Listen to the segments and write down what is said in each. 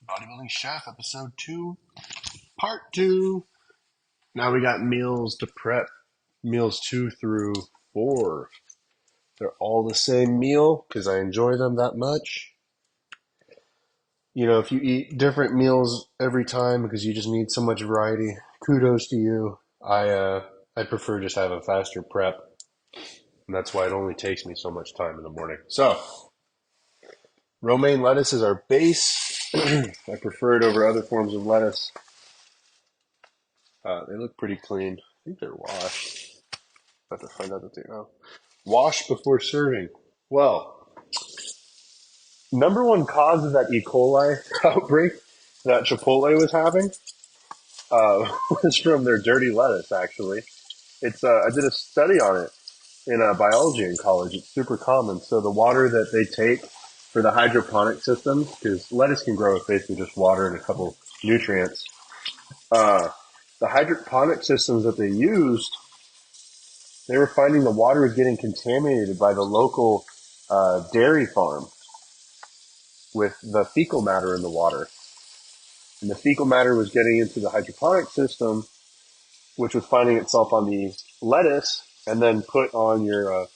Bodybuilding Chef, episode 2, part 2. Now we got meals to prep, meals 2 through 4. They're all the same meal because I enjoy them that much. You know, if you eat different meals every time because you just need so much variety, kudos to you. I prefer just have a faster prep, and that's why it only takes me so much time in the morning. So, romaine lettuce is our base. I prefer it over other forms of lettuce. They look pretty clean. I think they're washed. I have to find out that they are. Wash before serving. Well, number one cause of that E. coli outbreak that Chipotle was having was from their dirty lettuce, actually. I did a study on it in biology in college. It's super common. So the water that they take for the hydroponic systems, because lettuce can grow with basically just water and a couple nutrients, uh, the hydroponic systems that they used, they were finding the water was getting contaminated by the local dairy farm with the fecal matter in the water. And the fecal matter was getting into the hydroponic system, which was finding itself on the lettuce and then put on your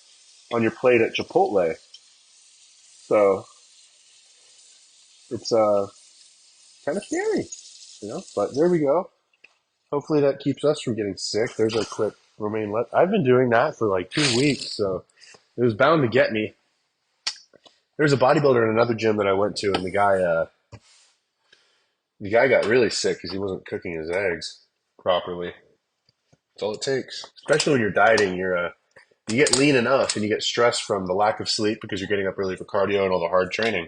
plate at Chipotle. So it's kind of scary, you know. But there we go. Hopefully that keeps us from getting sick. There's a quick romaine lettuce. I've been doing that for like 2 weeks, so it was bound to get me. There's a bodybuilder in another gym that I went to, and the guy got really sick because he wasn't cooking his eggs properly. That's all it takes. Especially when you're dieting, you get lean enough and you get stressed from the lack of sleep because you're getting up early for cardio and all the hard training.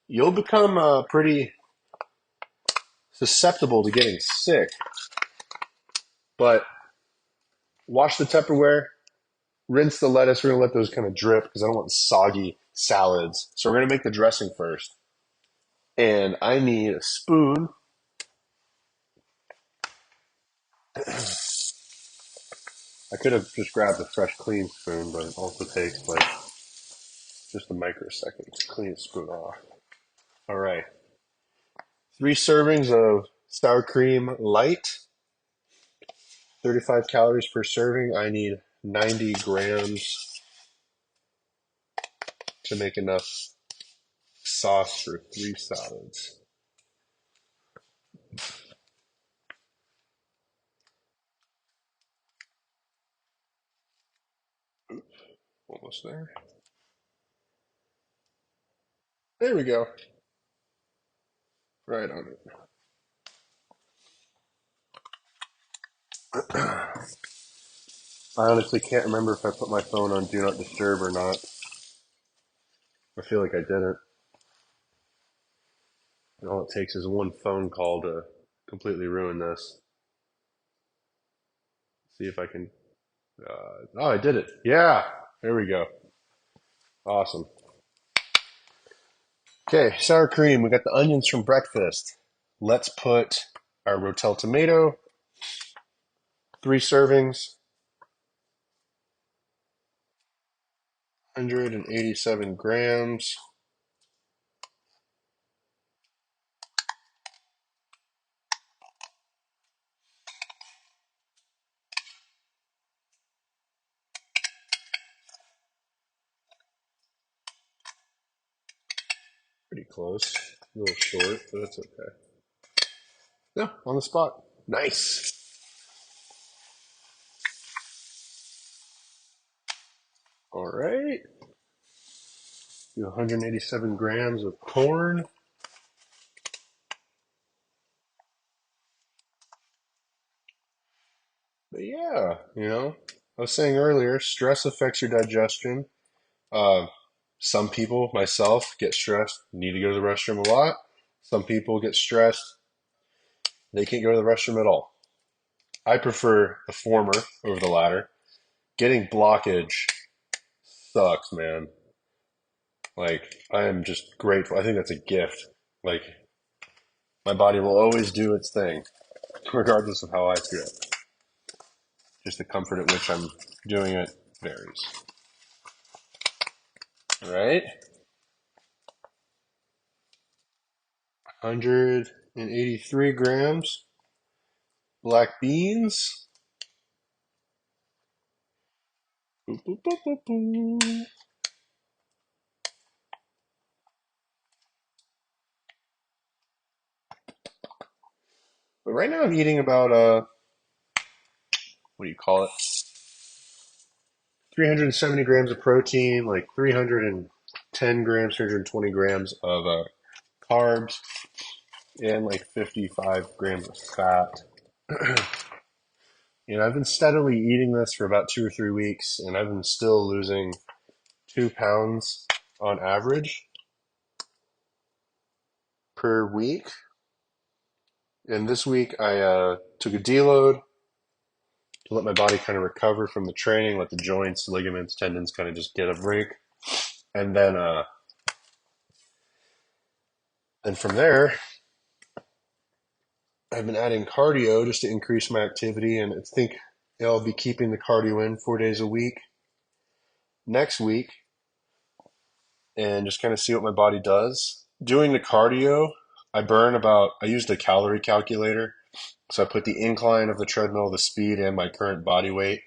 You'll become pretty susceptible to getting sick. But wash the Tupperware, rinse the lettuce. We're gonna let those kind of drip because I don't want soggy salads. So we're gonna make the dressing first. And I need a spoon. I could have just grabbed a fresh, clean spoon, but it also takes like just a microsecond to clean a spoon off. All right. 3 servings of sour cream light, 35 calories per serving. I need 90 grams to make enough sauce for 3 salads. Almost there. There we go. Right on it. I honestly can't remember if I put my phone on Do Not Disturb or not. I feel like I didn't. And all it takes is one phone call to completely ruin this. See if I can. Oh, I did it. Yeah. There we go. Awesome. Okay, sour cream. We got the onions from breakfast. Let's put our Rotel tomato, 3 servings, 187 grams. Pretty close. A little short, but that's okay. Yeah, on the spot. Nice. All right. Do 187 grams of corn. But yeah, I was saying earlier, stress affects your digestion. Uh, some people, myself, get stressed, need to go to the restroom a lot. Some people get stressed, they can't go to the restroom at all. I prefer the former over the latter. Getting blockage sucks, man. Like, I am just grateful. I think that's a gift. Like, my body will always do its thing, regardless of how I feel. Just the comfort at which I'm doing it varies. All right? 183 grams. Black beans. Boop, boop, boop, boop, boop. But right now I'm eating about, what do you call it? 370 grams of protein, like 310 grams, 320 grams of carbs, and like 55 grams of fat. I've been steadily eating this for about 2 or 3 weeks, and I've been still losing 2 pounds on average per week. And this week I took a deload to let my body kind of recover from the training, let the joints, ligaments, tendons kind of just get a break. And then from there, I've been adding cardio just to increase my activity, and I think I'll be keeping the cardio in 4 days a week next week and just kind of see what my body does. Doing the cardio, I used a calorie calculator. So I put the incline of the treadmill, the speed, and my current body weight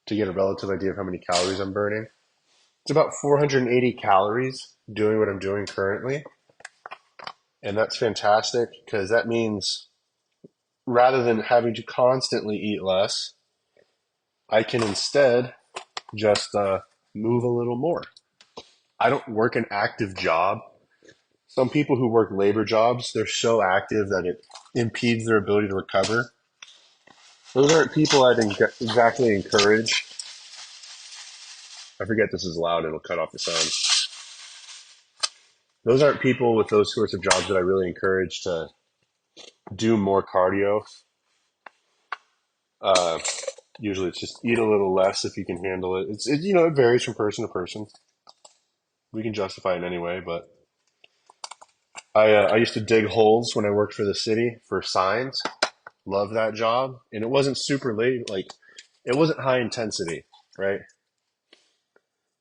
to get a relative idea of how many calories I'm burning. It's about 480 calories doing what I'm doing currently. And that's fantastic because that means rather than having to constantly eat less, I can instead just move a little more. I don't work an active job. Some people who work labor jobs, they're so active that it impedes their ability to recover. Those aren't people I'd exactly encourage. I forget this is loud, it'll cut off the sound. Those aren't people with those sorts of jobs that I really encourage to do more cardio. Uh, Usually it's just eat a little less if you can handle it. It varies from person to person. We can justify it in any way, but I used to dig holes when I worked for the city for signs. Love that job. And it wasn't super late, like it wasn't high intensity, right?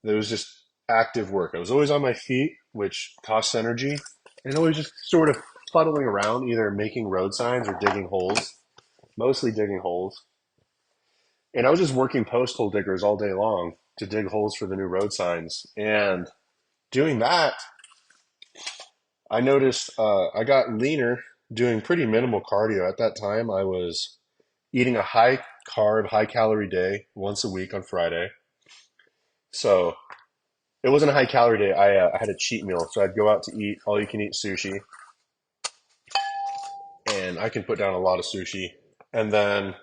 It was just active work. I was always on my feet, which costs energy, and always just sort of fuddling around, either making road signs or digging holes, mostly digging holes. And I was just working post hole diggers all day long to dig holes for the new road signs. And doing that, I noticed I got leaner doing pretty minimal cardio. At that time, I was eating a high carb, high calorie day once a week on Friday. So it wasn't a high calorie day. I had a cheat meal. So I'd go out to eat all you can eat sushi. And I can put down a lot of sushi. And then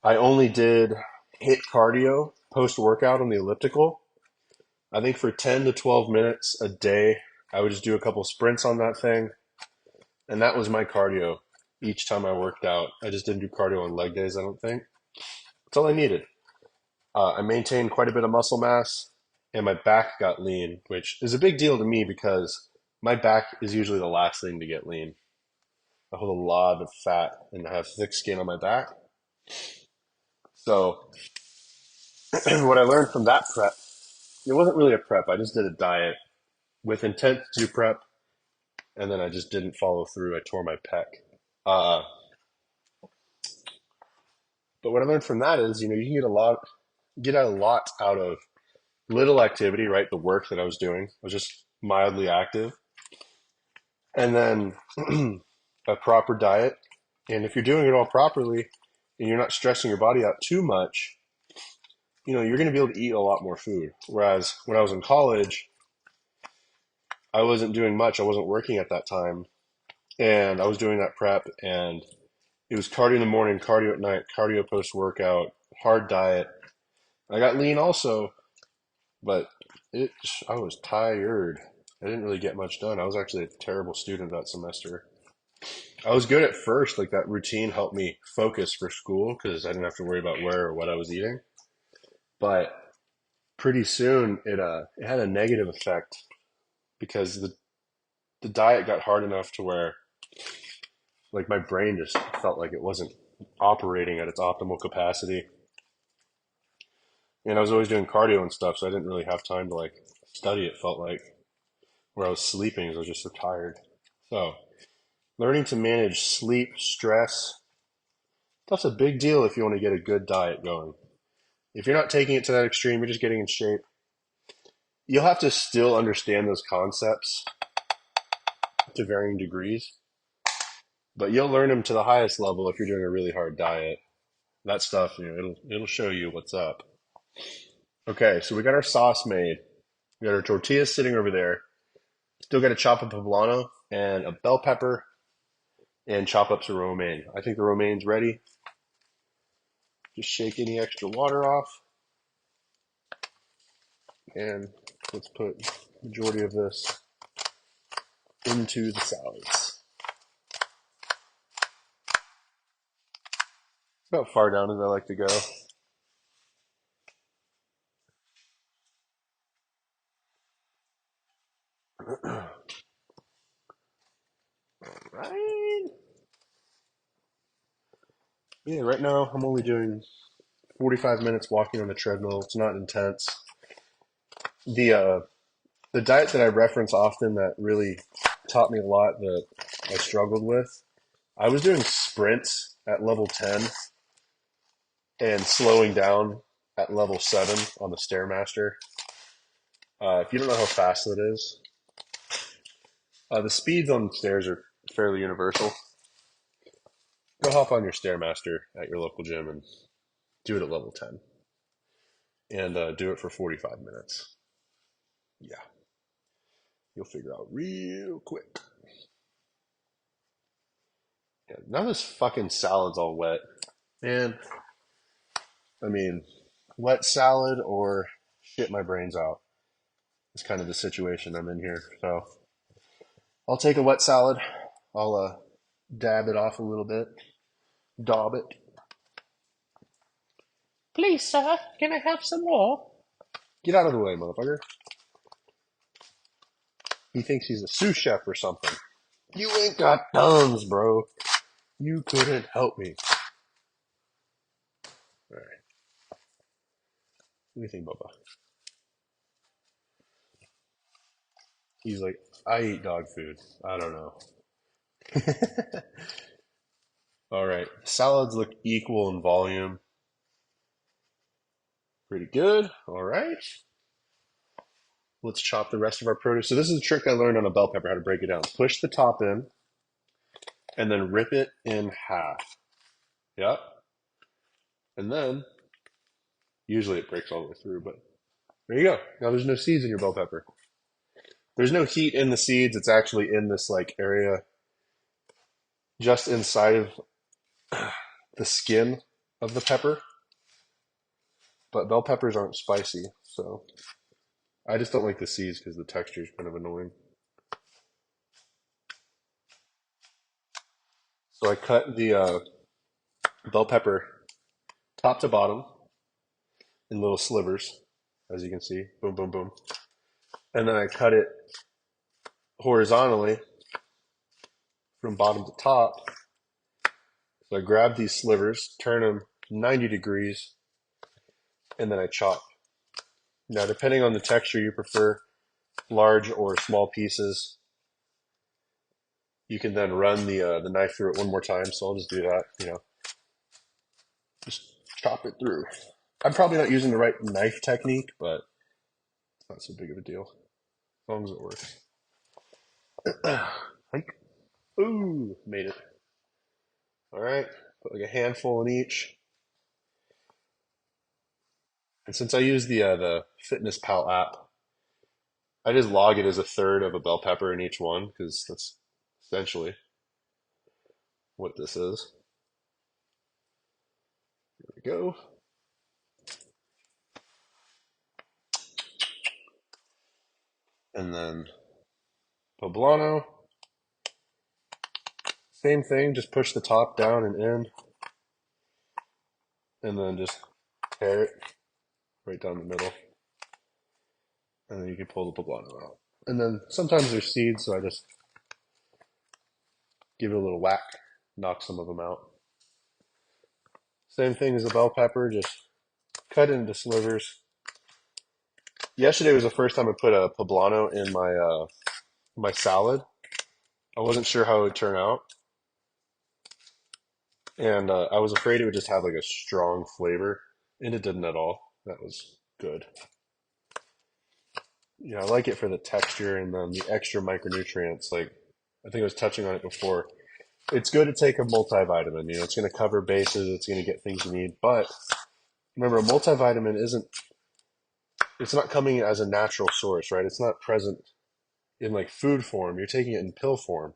I only did hit cardio post workout on the elliptical. I think for 10 to 12 minutes a day, I would just do a couple sprints on that thing. And that was my cardio each time I worked out. I just didn't do cardio on leg days, I don't think. That's all I needed. I maintained quite a bit of muscle mass, and my back got lean, which is a big deal to me because my back is usually the last thing to get lean. I hold a lot of fat and I have thick skin on my back. So what I learned from that prep, it wasn't really a prep. I just did a diet with intent to do prep, and then I just didn't follow through. I tore my pec. Uh, but what I learned from that is, you can get a lot out of little activity, right? The work that I was doing was just mildly active, and then a proper diet. And if you're doing it all properly and you're not stressing your body out too much, you're going to be able to eat a lot more food. Whereas when I was in college, I wasn't doing much. I wasn't working at that time. And I was doing that prep, and it was cardio in the morning, cardio at night, cardio post workout, hard diet. I got lean also, but I was tired. I didn't really get much done. I was actually a terrible student that semester. I was good at first, like that routine helped me focus for school because I didn't have to worry about where or what I was eating. But pretty soon it had a negative effect because the diet got hard enough to where like my brain just felt like it wasn't operating at its optimal capacity. And I was always doing cardio and stuff, so I didn't really have time to like study, it felt like, where I was sleeping because I was just so tired. So Learning to manage sleep, stress, that's a big deal if you want to get a good diet going. If you're not taking it to that extreme, you're just getting in shape. You'll have to still understand those concepts to varying degrees, but you'll learn them to the highest level if you're doing a really hard diet. That stuff, it'll show you what's up. Okay, so we got our sauce made. We got our tortillas sitting over there. Still got to chop up a poblano and a bell pepper and chop up some romaine. I think the romaine's ready. Just shake any extra water off. And let's put the majority of this into the salads. About far down as I like to go. Right. Yeah, right now I'm only doing 45 minutes walking on the treadmill. It's not intense. The the diet that I reference often that really taught me a lot that I struggled with, I was doing sprints at level 10 and slowing down at level 7 on the Stairmaster. If you don't know how fast that is, the speeds on the stairs are fairly universal. Go hop on your Stairmaster at your local gym and do it at level 10. And do it for 45 minutes. Yeah, you'll figure out real quick. Yeah, now this fucking salad's all wet. Man, I mean, wet salad or shit my brains out is kind of the situation I'm in here. So I'll take a wet salad. I'll dab it off a little bit, daub it. Please, sir, can I have some more? Get out of the way, motherfucker. He thinks he's a sous chef or something. You ain't got thumbs, bro. You couldn't help me. All right. What do you think, Bubba? He's like, I eat dog food. I don't know. All right. Salads look equal in volume. Pretty good. All right. Let's chop the rest of our produce. So this is a trick I learned on a bell pepper, how to break it down. Push the top in and then rip it in half. Yep. And then, usually it breaks all the way through, but there you go. Now there's no seeds in your bell pepper. There's no heat in the seeds. It's actually in this like area just inside of the skin of the pepper. But bell peppers aren't spicy, so I just don't like the seeds because the texture is kind of annoying. So I cut the bell pepper top to bottom in little slivers, as you can see. Boom, boom, boom. And then I cut it horizontally from bottom to top. So I grab these slivers, turn them 90 degrees, and then I chop. Now, depending on the texture you prefer, large or small pieces, you can then run the knife through it one more time. So I'll just do that, just chop it through. I'm probably not using the right knife technique, but it's not so big of a deal as long as it works. Ooh, made it. All right, put like a handful in each. And since I use the Fitness Pal app, I just log it as a third of a bell pepper in each one because that's essentially what this is. Here we go. And then poblano. Same thing, just push the top down and in. And then just tear it right down the middle. And then you can pull the poblano out. And then sometimes there's seeds, so I just give it a little whack, knock some of them out. Same thing as a bell pepper, just cut into slivers. Yesterday was the first time I put a poblano in my salad. I wasn't sure how it would turn out, and I was afraid it would just have like a strong flavor, and it didn't at all. That was good. Yeah, I like it for the texture and then the extra micronutrients. Like I think I was touching on it before. It's good to take a multivitamin. You know, it's going to cover bases. It's going to get things you need. But remember, a multivitamin isn't. It's not coming as a natural source, right? It's not present in like food form. You're taking it in pill form,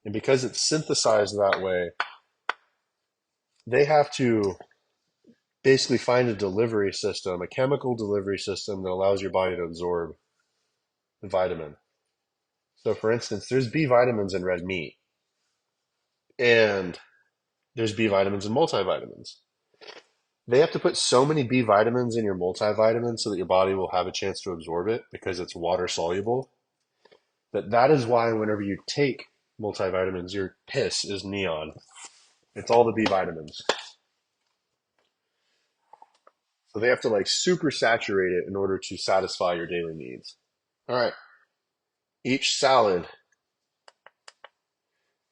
and because it's synthesized that way, they have to basically find a delivery system, a chemical delivery system that allows your body to absorb the vitamin. So, for instance, there's B vitamins in red meat, and there's B vitamins in multivitamins. They have to put so many B vitamins in your multivitamin so that your body will have a chance to absorb it because it's water soluble. That is why whenever you take multivitamins, your piss is neon. It's all the B vitamins. So they have to like super saturate it in order to satisfy your daily needs. All right. Each salad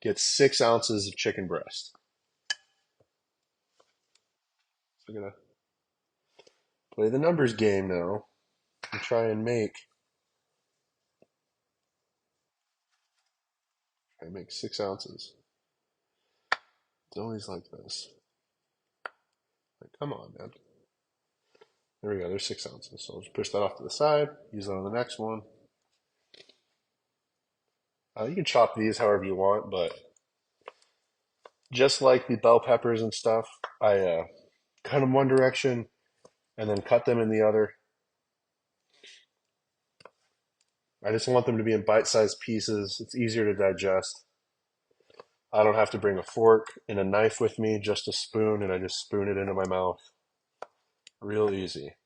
gets 6 ounces of chicken breast. So I'm gonna play the numbers game now and try and make 6 ounces. It's always like this. Like, come on, man. There we go. There's 6 ounces. So I'll just push that off to the side. Use that on the next one. You can chop these however you want, but just like the bell peppers and stuff, I cut them one direction and then cut them in the other. I just want them to be in bite-sized pieces. It's easier to digest. I don't have to bring a fork and a knife with me, just a spoon, and I just spoon it into my mouth. Real easy.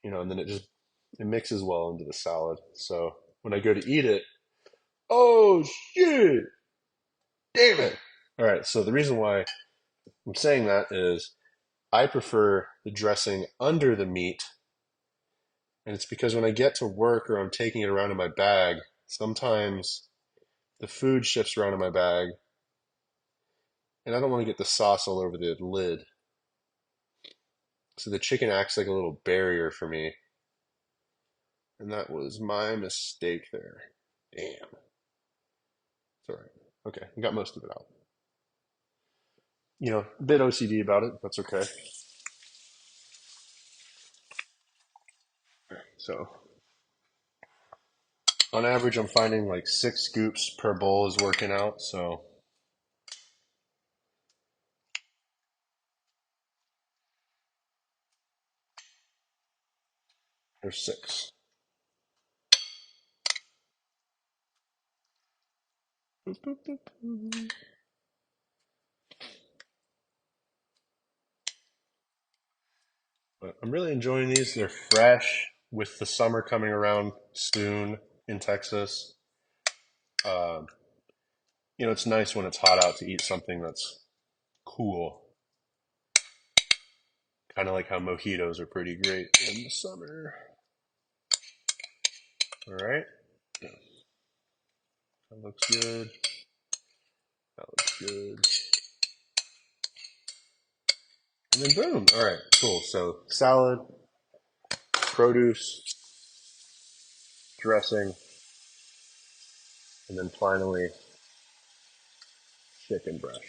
You know, and then it mixes well into the salad. So when I go to eat it, oh shit, damn it. All right, so the reason why I'm saying that is I prefer the dressing under the meat, and it's because when I get to work or I'm taking it around in my bag, sometimes the food shifts around in my bag, and I don't want to get the sauce all over the lid. So the chicken acts like a little barrier for me, and that was my mistake there. Damn. It's all right. Okay, I got most of it out. You know, a bit OCD about it. That's okay. So on average, I'm finding like 6 scoops per bowl is working out. So there's 6. But I'm really enjoying these. They're fresh with the summer coming around soon in Texas. Uh, you know, it's nice when it's hot out to eat something that's cool. Kind of like how mojitos are pretty great in the summer. All right. That looks good. That looks good. And then boom. All right, cool. So salad, produce, dressing, and then finally chicken breast.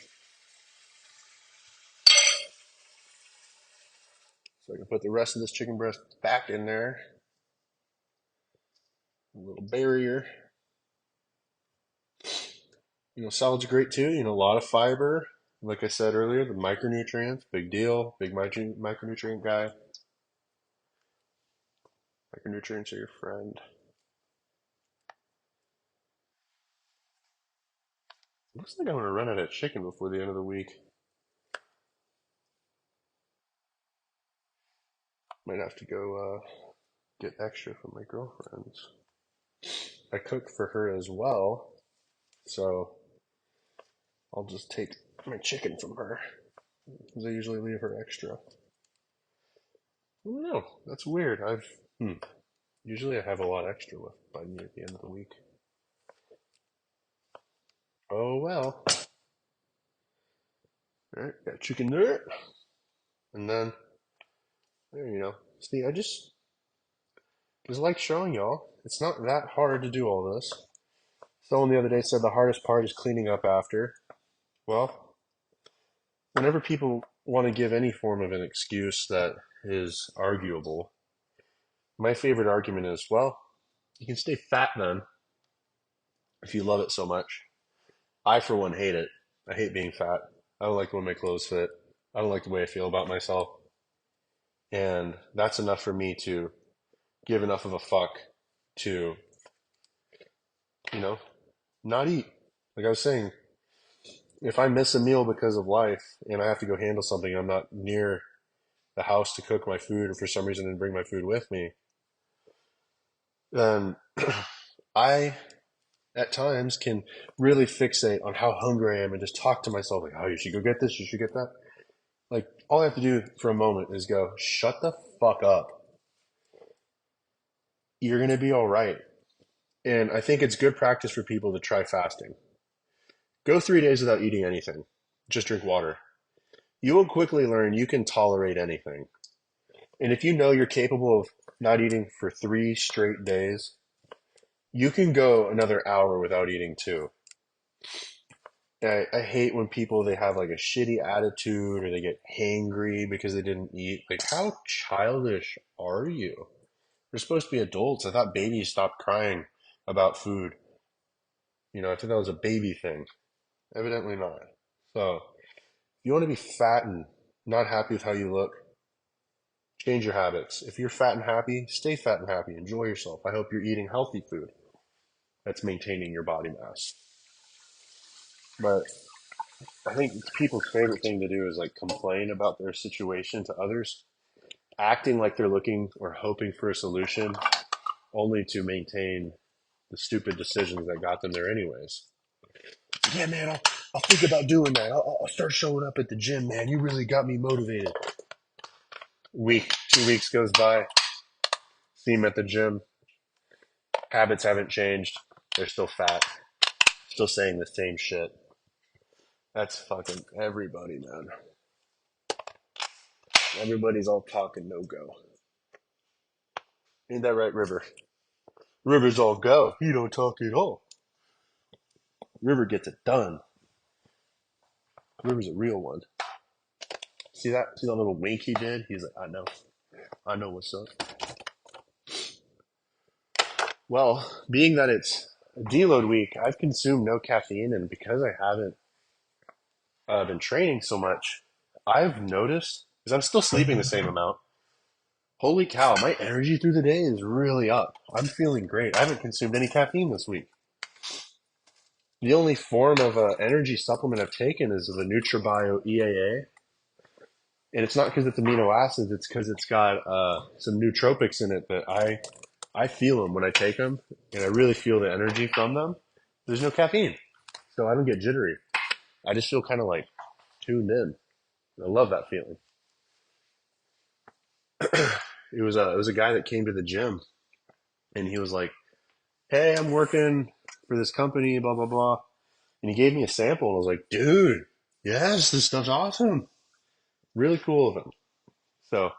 So I can put the rest of this chicken breast back in there. A little barrier. You know, salad's great too. You know, a lot of fiber. Like I said earlier, the micronutrients, big deal. Big micronutrient guy. Micronutrients are your friend. Looks like I'm going to run out of chicken before the end of the week. Might have to go get extra from my girlfriend's. I cook for her as well, so I'll just take my chicken from her because I usually leave her extra. I don't know. That's weird. Usually I have a lot extra left by me at the end of the week. Oh well. All right, got chicken there. And then, there you know. See, I just was like showing y'all, it's not that hard to do all this. Someone the other day said the hardest part is cleaning up after. Well, whenever people want to give any form of an excuse that is arguable, my favorite argument is, well, you can stay fat then if you love it so much. I, for one, hate it. I hate being fat. I don't like the way my clothes fit. I don't like the way I feel about myself. And that's enough for me to give enough of a fuck to, you know, not eat. Like I was saying, if I miss a meal because of life and I have to go handle something, I'm not near the house to cook my food, or for some reason didn't bring my food with me, then I, at times, can really fixate on how hungry I am and just talk to myself like, oh, you should go get this, you should get that. Like, all I have to do for a moment is go, shut the fuck up. You're going to be all right. And I think it's good practice for people to try fasting. Go 3 days without eating anything. Just drink water. You will quickly learn you can tolerate anything. And if you know you're capable of not eating for 3 straight days, you can go another hour without eating too. I hate when people, they have like a shitty attitude or they get hangry because they didn't eat. Like, how childish are you? We're supposed to be adults. I thought babies stopped crying about food. You know, I thought that was a baby thing. Evidently not. So, if you want to be fat and not happy with how you look, change your habits. If you're fat and happy, stay fat and happy. Enjoy yourself. I hope you're eating healthy food that's maintaining your body mass. But I think people's favorite thing to do is like complain about their situation to others, acting like they're looking or hoping for a solution only to maintain the stupid decisions that got them there anyways. Yeah, man, I'll think about doing that. I'll start showing up at the gym, man. You really got me motivated. Week, 2 weeks goes by. See him at the gym. Habits haven't changed. They're still fat. Still saying the same shit. That's fucking everybody, man. Everybody's all talk and no go. Ain't that right, River? River's all go. He don't talk at all. River gets it done. River's a real one. See that? See that little wink he did? He's like, I know. I know what's up. Well, being that it's a deload week, I've consumed no caffeine, and because I haven't been training so much, I've noticed, because I'm still sleeping the same amount, holy cow, my energy through the day is really up. I'm feeling great. I haven't consumed any caffeine this week. The only form of energy supplement I've taken is the Nutrabio EAA. And it's not because it's amino acids, it's because it's got some nootropics in it that I feel them when I take them, and I really feel the energy from them. There's no caffeine, so I don't get jittery. I just feel kind of like tuned in. I love that feeling. It was a guy that came to the gym, and he was like, "Hey, I'm working for this company, blah blah blah," and he gave me a sample, and I was like, "Dude, yes, this stuff's awesome. Really cool of him." So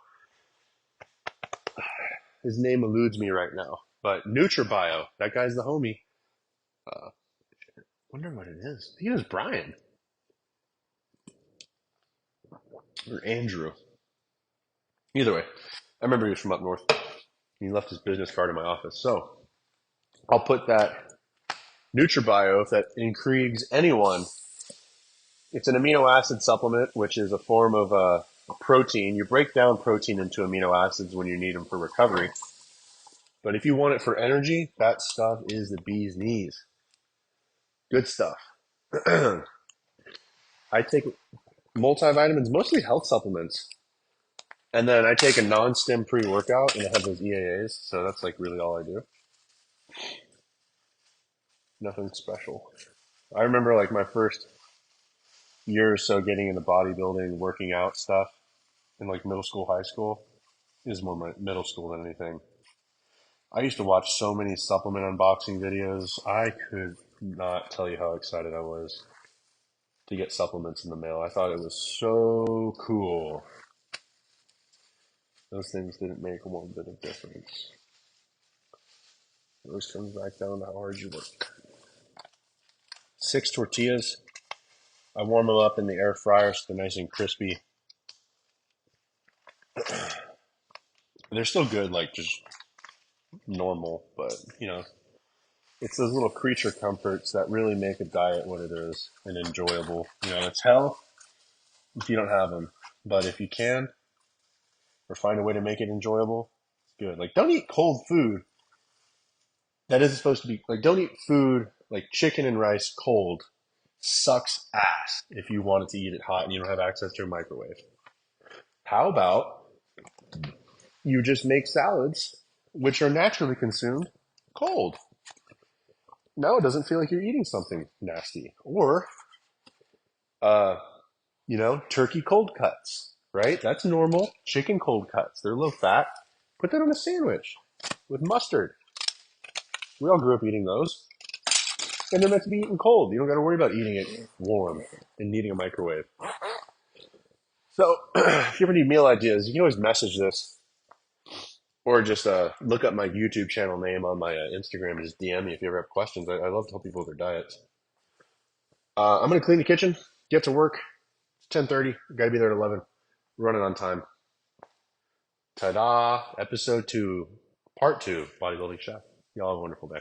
his name eludes me right now, but Nutrabio, that guy's the homie. Uh, wonder what it is. I think it was Brian or Andrew. Either way, I remember he was from up north. He left his business card in my office. So I'll put that Nutrabio, if that intrigues anyone. It's an amino acid supplement, which is a form of protein. You break down protein into amino acids when you need them for recovery. But if you want it for energy, that stuff is the bee's knees. Good stuff. I take multivitamins, mostly health supplements. And then I take a non-stim pre-workout, and I have those EAAs, so that's like really all I do. Nothing special. I remember like my first year or so getting into bodybuilding, working out stuff in like middle school, high school. It was more my middle school than anything. I used to watch so many supplement unboxing videos. I could not tell you how excited I was to get supplements in the mail. I thought it was so cool. Those things didn't make one bit of difference. It always comes back down to how hard you work. 6 tortillas. I warm them up in the air fryer so they're nice and crispy. They're still good, like just normal, but you know, it's those little creature comforts that really make a diet what it is and enjoyable. You know, it's hell if you don't have them, but if you can or find a way to make it enjoyable, good. Like, don't eat cold food that isn't supposed to be like. Don't eat food like chicken and rice cold. Sucks ass if you wanted to eat it hot and you don't have access to a microwave. How about you just make salads, which are naturally consumed cold? No, it doesn't feel like you're eating something nasty. Or, uh, you know, turkey cold cuts, right? That's normal. Chicken cold cuts. They're low fat. Put that on a sandwich with mustard. We all grew up eating those. And they're meant to be eaten cold. You don't got to worry about eating it warm and needing a microwave. So, if you ever need meal ideas, you can always message this or just look up my YouTube channel name on my Instagram and just DM me if you ever have questions. I love to help people with their diets. I'm going to clean the kitchen, get to work. It's 10:30. Got to be there at 11. We're running on time. Ta-da! Episode 2, Part 2, Bodybuilding Chef. Y'all have a wonderful day.